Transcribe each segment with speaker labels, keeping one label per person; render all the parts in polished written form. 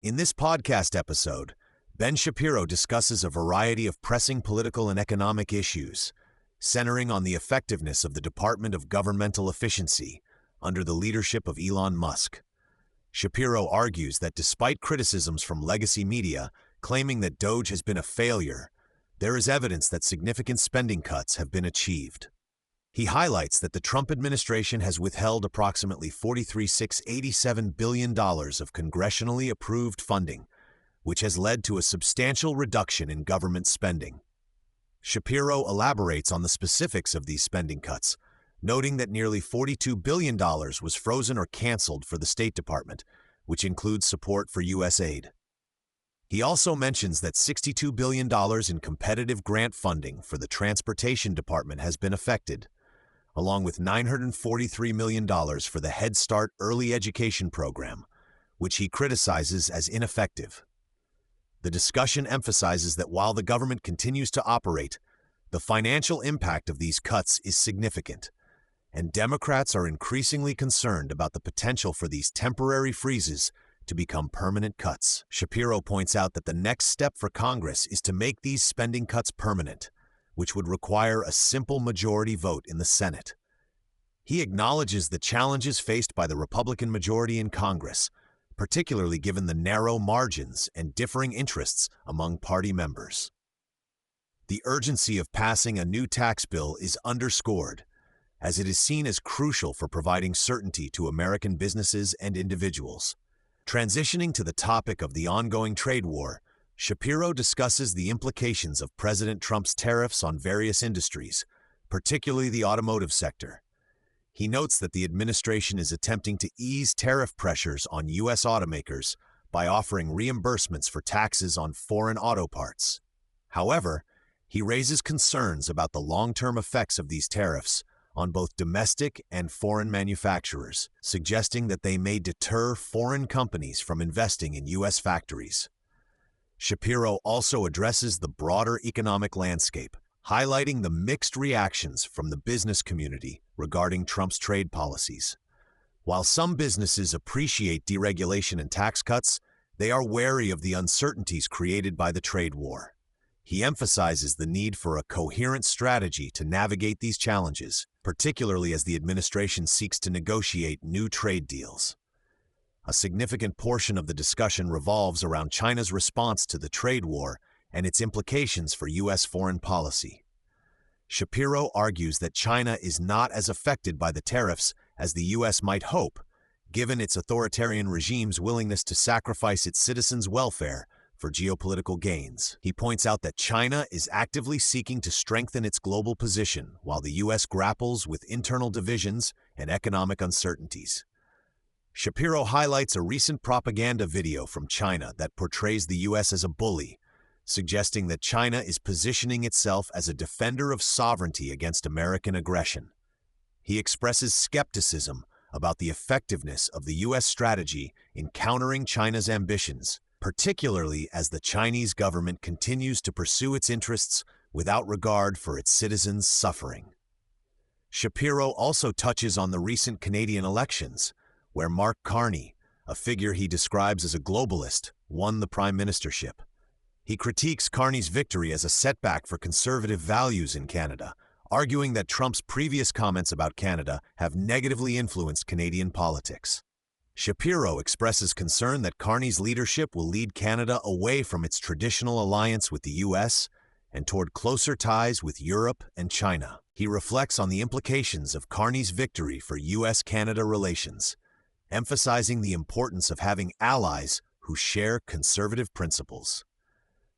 Speaker 1: In this podcast episode, Ben Shapiro discusses a variety of pressing political and economic issues, centering on the effectiveness of the Department of Governmental Efficiency under the leadership of Elon Musk. Shapiro argues that despite criticisms from legacy media claiming that DOGE has been a failure, there is evidence that significant spending cuts have been achieved. He highlights that the Trump administration has withheld approximately $43.687 billion of congressionally approved funding, which has led to a substantial reduction in government spending. Shapiro elaborates on the specifics of these spending cuts, noting that nearly $42 billion was frozen or canceled for the State Department, which includes support for U.S. aid. He also mentions that $62 billion in competitive grant funding for the Transportation Department has been affected, along with $943 million for the Head Start Early Education Program, which he criticizes as ineffective. The discussion emphasizes that while the government continues to operate, the financial impact of these cuts is significant, and Democrats are increasingly concerned about the potential for these temporary freezes to become permanent cuts. Shapiro points out that the next step for Congress is to make these spending cuts permanent, which would require a simple majority vote in the Senate. He acknowledges the challenges faced by the Republican majority in Congress, particularly given the narrow margins and differing interests among party members. The urgency of passing a new tax bill is underscored, as it is seen as crucial for providing certainty to American businesses and individuals. Transitioning to the topic of the ongoing trade war, Shapiro discusses the implications of President Trump's tariffs on various industries, particularly the automotive sector. He notes that the administration is attempting to ease tariff pressures on U.S. automakers by offering reimbursements for taxes on foreign auto parts. However, he raises concerns about the long-term effects of these tariffs on both domestic and foreign manufacturers, suggesting that they may deter foreign companies from investing in U.S. factories. Shapiro also addresses the broader economic landscape, highlighting the mixed reactions from the business community regarding Trump's trade policies. While some businesses appreciate deregulation and tax cuts, they are wary of the uncertainties created by the trade war. He emphasizes the need for a coherent strategy to navigate these challenges, particularly as the administration seeks to negotiate new trade deals. A significant portion of the discussion revolves around China's response to the trade war and its implications for U.S. foreign policy. Shapiro argues that China is not as affected by the tariffs as the U.S. might hope, given its authoritarian regime's willingness to sacrifice its citizens' welfare for geopolitical gains. He points out that China is actively seeking to strengthen its global position while the U.S. grapples with internal divisions and economic uncertainties. Shapiro highlights a recent propaganda video from China that portrays the U.S. as a bully, suggesting that China is positioning itself as a defender of sovereignty against American aggression. He expresses skepticism about the effectiveness of the U.S. strategy in countering China's ambitions, particularly as the Chinese government continues to pursue its interests without regard for its citizens' suffering. Shapiro also touches on the recent Canadian elections, where Mark Carney, a figure he describes as a globalist, won the prime ministership. He critiques Carney's victory as a setback for conservative values in Canada, arguing that Trump's previous comments about Canada have negatively influenced Canadian politics. Shapiro expresses concern that Carney's leadership will lead Canada away from its traditional alliance with the U.S. and toward closer ties with Europe and China. He reflects on the implications of Carney's victory for U.S.-Canada relations, emphasizing the importance of having allies who share conservative principles.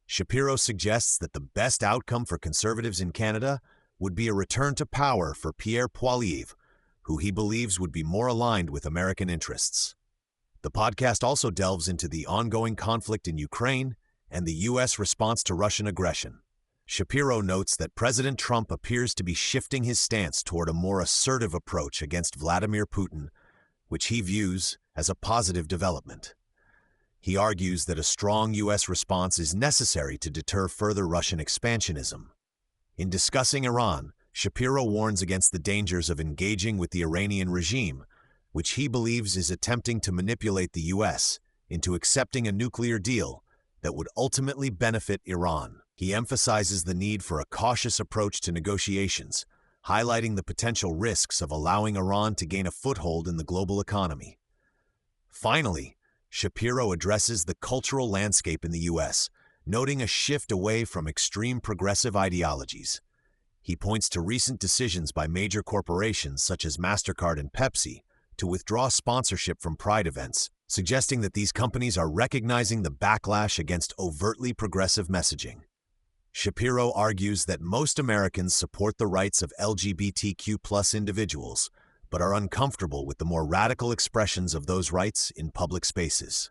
Speaker 1: Shapiro suggests that the best outcome for conservatives in Canada would be a return to power for Pierre Poilievre, who he believes would be more aligned with American interests. The podcast also delves into the ongoing conflict in Ukraine and the U.S. response to Russian aggression. Shapiro notes that President Trump appears to be shifting his stance toward a more assertive approach against Vladimir Putin, which he views as a positive development. He argues that a strong U.S. response is necessary to deter further Russian expansionism. In discussing Iran, Shapiro warns against the dangers of engaging with the Iranian regime, which he believes is attempting to manipulate the U.S. into accepting a nuclear deal that would ultimately benefit Iran. He emphasizes the need for a cautious approach to negotiations, highlighting the potential risks of allowing Iran to gain a foothold in the global economy. Finally, Shapiro addresses the cultural landscape in the U.S., noting a shift away from extreme progressive ideologies. He points to recent decisions by major corporations such as MasterCard and Pepsi to withdraw sponsorship from Pride events, suggesting that these companies are recognizing the backlash against overtly progressive messaging. Shapiro argues that most Americans support the rights of LGBTQ+ individuals, but are uncomfortable with the more radical expressions of those rights in public spaces.